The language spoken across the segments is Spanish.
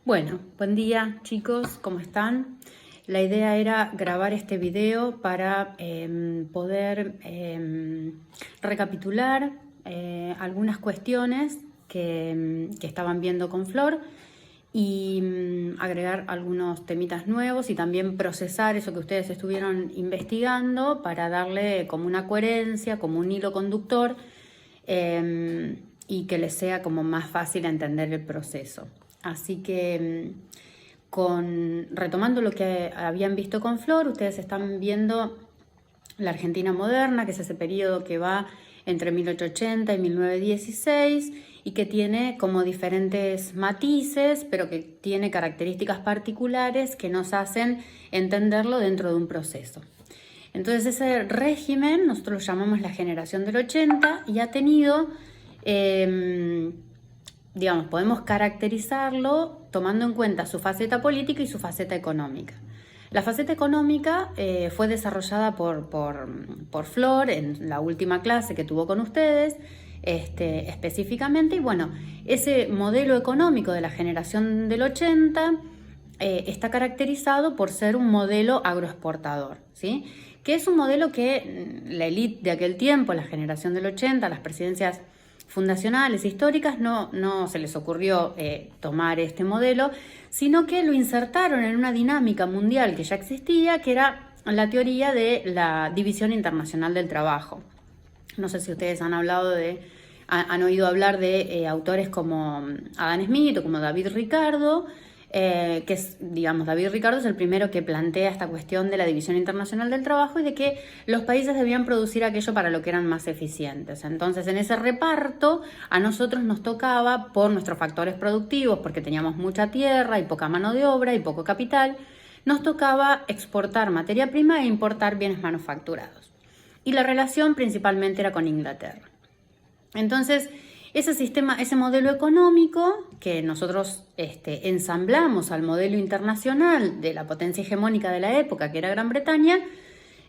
Bueno, buen día chicos, ¿cómo están? La idea era grabar este video para poder recapitular algunas cuestiones que estaban viendo con Flor y agregar algunos temitas nuevos y también procesar eso que ustedes estuvieron investigando para darle como una coherencia, como un hilo conductor y que les sea como más fácil entender el proceso. Así que retomando lo que habían visto con Flor, ustedes están viendo la Argentina moderna, que es ese periodo que va entre 1880 y 1916 y que tiene como diferentes matices, pero que tiene características particulares que nos hacen entenderlo dentro de un proceso. Entonces ese régimen nosotros lo llamamos la generación del 80 y ha tenido, podemos caracterizarlo tomando en cuenta su faceta política y su faceta económica. La faceta económica fue desarrollada por Flor en la última clase que tuvo con ustedes, específicamente, y bueno, ese modelo económico de la generación del 80 está caracterizado por ser un modelo agroexportador, ¿sí? Que es un modelo que la élite de aquel tiempo, la generación del 80, las presidencias fundacionales, históricas, no se les ocurrió tomar este modelo, sino que lo insertaron en una dinámica mundial que ya existía, que era la teoría de la división internacional del trabajo. No sé si ustedes han oído hablar de autores como Adam Smith o como David Ricardo, David Ricardo es el primero que plantea esta cuestión de la división internacional del trabajo y de que los países debían producir aquello para lo que eran más eficientes. Entonces, en ese reparto, a nosotros nos tocaba, por nuestros factores productivos, porque teníamos mucha tierra y poca mano de obra y poco capital, nos tocaba exportar materia prima e importar bienes manufacturados. Y la relación principalmente era con Inglaterra. Entonces, ese modelo económico que nosotros ensamblamos al modelo internacional de la potencia hegemónica de la época, que era Gran Bretaña,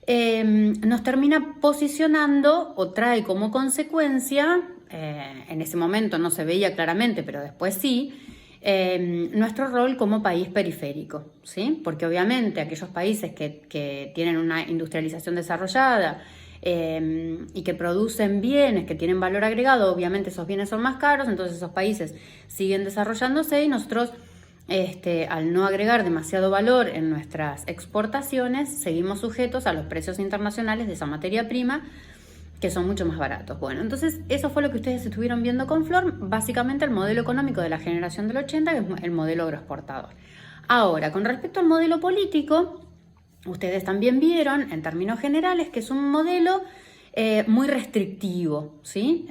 nos termina posicionando o trae como consecuencia, en ese momento no se veía claramente, pero después sí, nuestro rol como país periférico, ¿sí? Porque obviamente aquellos países que tienen una industrialización desarrollada, y que producen bienes que tienen valor agregado, obviamente esos bienes son más caros, entonces esos países siguen desarrollándose y nosotros, al no agregar demasiado valor en nuestras exportaciones, seguimos sujetos a los precios internacionales de esa materia prima, que son mucho más baratos. Bueno, entonces eso fue lo que ustedes estuvieron viendo con Flor, básicamente el modelo económico de la generación del 80, que es el modelo agroexportador. Ahora, con respecto al modelo político, ustedes también vieron, en términos generales, que es un modelo muy restrictivo, ¿sí?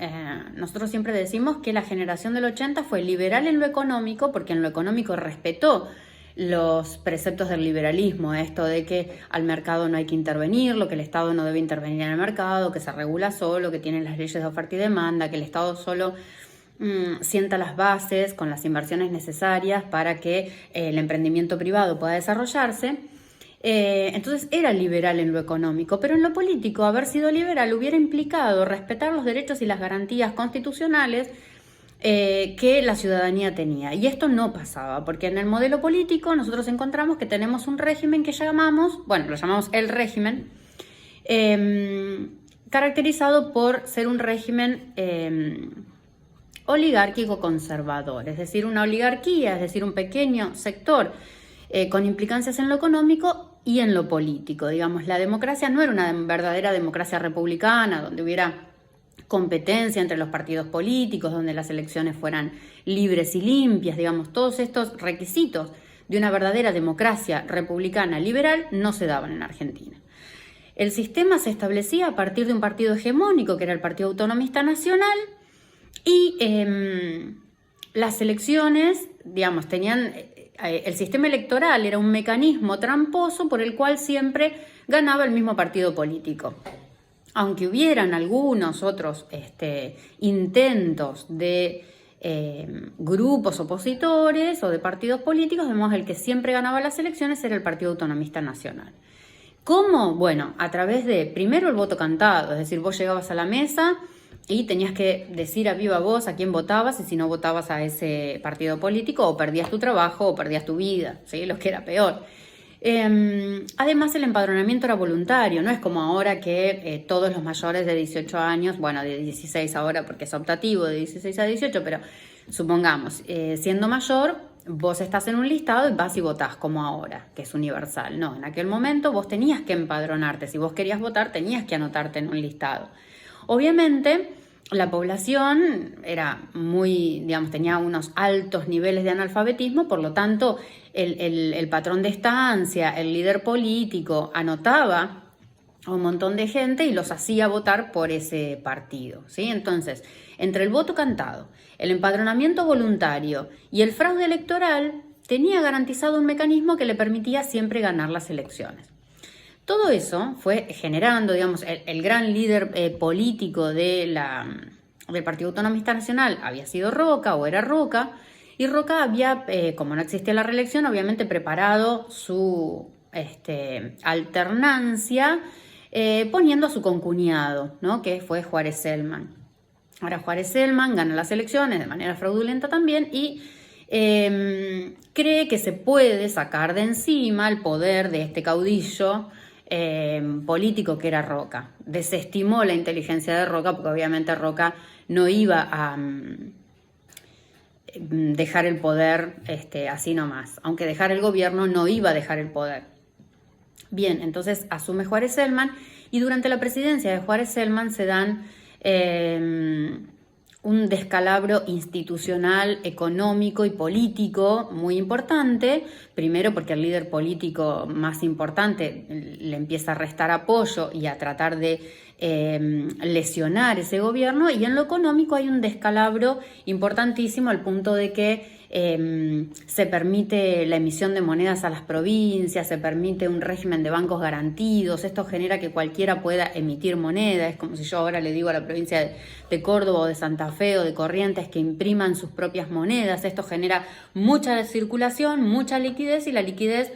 Nosotros siempre decimos que la generación del 80 fue liberal en lo económico, porque en lo económico respetó los preceptos del liberalismo, esto de que al mercado no hay que intervenirlo, que el Estado no debe intervenir en el mercado, que se regula solo, que tienen las leyes de oferta y demanda, que el Estado solo sienta las bases con las inversiones necesarias para que el emprendimiento privado pueda desarrollarse. Entonces era liberal en lo económico, pero en lo político haber sido liberal hubiera implicado respetar los derechos y las garantías constitucionales que la ciudadanía tenía. Y esto no pasaba, porque en el modelo político nosotros encontramos que tenemos un régimen que lo llamamos el régimen, caracterizado por ser un régimen oligárquico conservador, es decir, una oligarquía, es decir, un pequeño sector con implicancias en lo económico y en lo político. Digamos, la democracia no era una verdadera democracia republicana, donde hubiera competencia entre los partidos políticos, donde las elecciones fueran libres y limpias, digamos, todos estos requisitos de una verdadera democracia republicana liberal no se daban en Argentina. El sistema se establecía a partir de un partido hegemónico, que era el Partido Autonomista Nacional, y las elecciones, digamos, el sistema electoral era un mecanismo tramposo por el cual siempre ganaba el mismo partido político. Aunque hubieran algunos otros intentos de grupos opositores o de partidos políticos, vemos el que siempre ganaba las elecciones era el Partido Autonomista Nacional. ¿Cómo? Bueno, a través de, primero, el voto cantado, es decir, vos llegabas a la mesa y tenías que decir a viva voz a quién votabas, y si no votabas a ese partido político o perdías tu trabajo o perdías tu vida, ¿sí? Lo que era peor. Además, el empadronamiento era voluntario, no es como ahora que todos los mayores de 18 años, bueno, de 16 ahora porque es optativo, de 16 a 18, pero supongamos, siendo mayor, vos estás en un listado y vas y votás como ahora, que es universal. No, en aquel momento vos tenías que empadronarte, si vos querías votar tenías que anotarte en un listado. Obviamente, la población era muy, digamos, tenía unos altos niveles de analfabetismo, por lo tanto, el patrón de estancia, el líder político, anotaba a un montón de gente y los hacía votar por ese partido, ¿sí? Entonces, entre el voto cantado, el empadronamiento voluntario y el fraude electoral, tenía garantizado un mecanismo que le permitía siempre ganar las elecciones. Todo eso fue generando, digamos, el gran líder político del Partido Autonomista Nacional había sido Roca o era Roca, y Roca había, como no existía la reelección, obviamente preparado su alternancia poniendo a su concuñado, ¿no? Que fue Juárez Celman. Ahora Juárez Celman gana las elecciones de manera fraudulenta también y cree que se puede sacar de encima el poder de este caudillo político que era Roca. Desestimó la inteligencia de Roca porque obviamente Roca no iba a dejar el poder así nomás, aunque dejar el gobierno no iba a dejar el poder. Bien, entonces asume Juárez Celman y durante la presidencia de Juárez Celman se dan un descalabro institucional, económico y político muy importante. Primero porque el líder político más importante le empieza a restar apoyo y a tratar de lesionar ese gobierno, y en lo económico hay un descalabro importantísimo al punto de que se permite la emisión de monedas a las provincias, se permite un régimen de bancos garantidos. Esto genera que cualquiera pueda emitir moneda. Es como si yo ahora le digo a la provincia de Córdoba o de Santa Fe o de Corrientes que impriman sus propias monedas. Esto genera mucha circulación, mucha liquidez, y la liquidez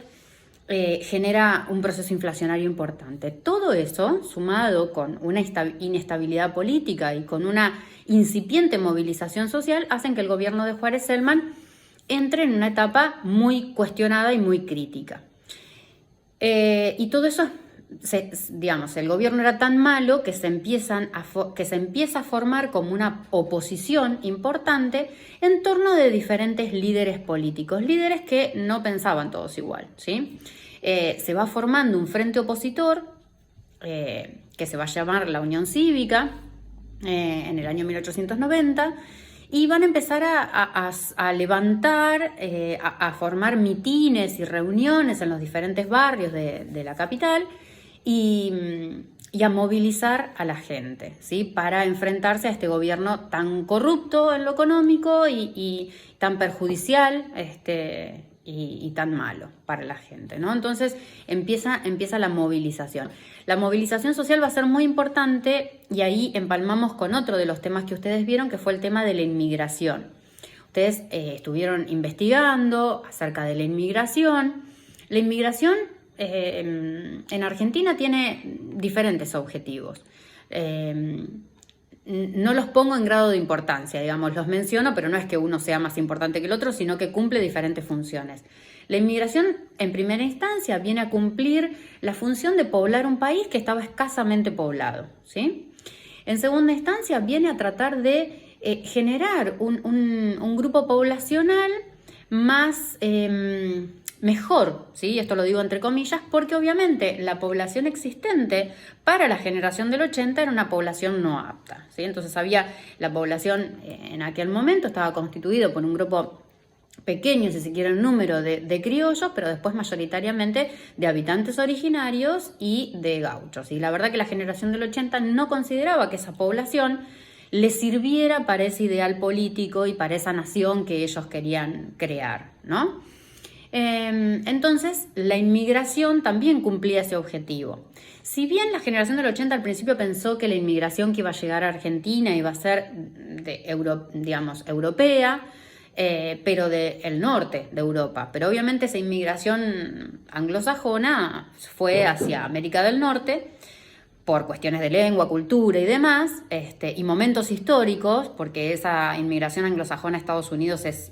genera un proceso inflacionario importante. Todo eso, sumado con una inestabilidad política y con una incipiente movilización social, hacen que el gobierno de Juárez Celman entre en una etapa muy cuestionada y muy crítica. Y todo eso, digamos, el gobierno era tan malo que se empieza a formar como una oposición importante en torno de diferentes líderes políticos, líderes que no pensaban todos igual, ¿sí? Se va formando un frente opositor que se va a llamar la Unión Cívica en el año 1890, y van a empezar a levantar, a formar mitines y reuniones en los diferentes barrios de la capital y a movilizar a la gente, ¿sí? Para enfrentarse a este gobierno tan corrupto en lo económico y tan perjudicial y tan malo para la gente, ¿no? Entonces empieza la movilización. La movilización social va a ser muy importante, y ahí empalmamos con otro de los temas que ustedes vieron, que fue el tema de la inmigración. Ustedes estuvieron investigando acerca de la inmigración. La inmigración en Argentina tiene diferentes objetivos. No los pongo en grado de importancia, digamos, los menciono, pero no es que uno sea más importante que el otro, sino que cumple diferentes funciones. La inmigración, en primera instancia, viene a cumplir la función de poblar un país que estaba escasamente poblado, ¿sí? En segunda instancia, viene a tratar de generar un grupo poblacional más mejor, ¿sí? Esto lo digo entre comillas, porque obviamente la población existente para la generación del 80 era una población no apta, ¿sí? Entonces la población en aquel momento estaba constituido por un grupo pequeño, si se quiere, en número de criollos, pero después mayoritariamente de habitantes originarios y de gauchos. Y la verdad que la generación del 80 no consideraba que esa población le sirviera para ese ideal político y para esa nación que ellos querían crear, ¿no? Entonces, la inmigración también cumplía ese objetivo. Si bien la generación del 80 al principio pensó que la inmigración que iba a llegar a Argentina iba a ser europea, pero del norte de Europa, pero obviamente esa inmigración anglosajona fue hacia América del Norte, por cuestiones de lengua, cultura y demás, y momentos históricos, porque esa inmigración anglosajona a Estados Unidos es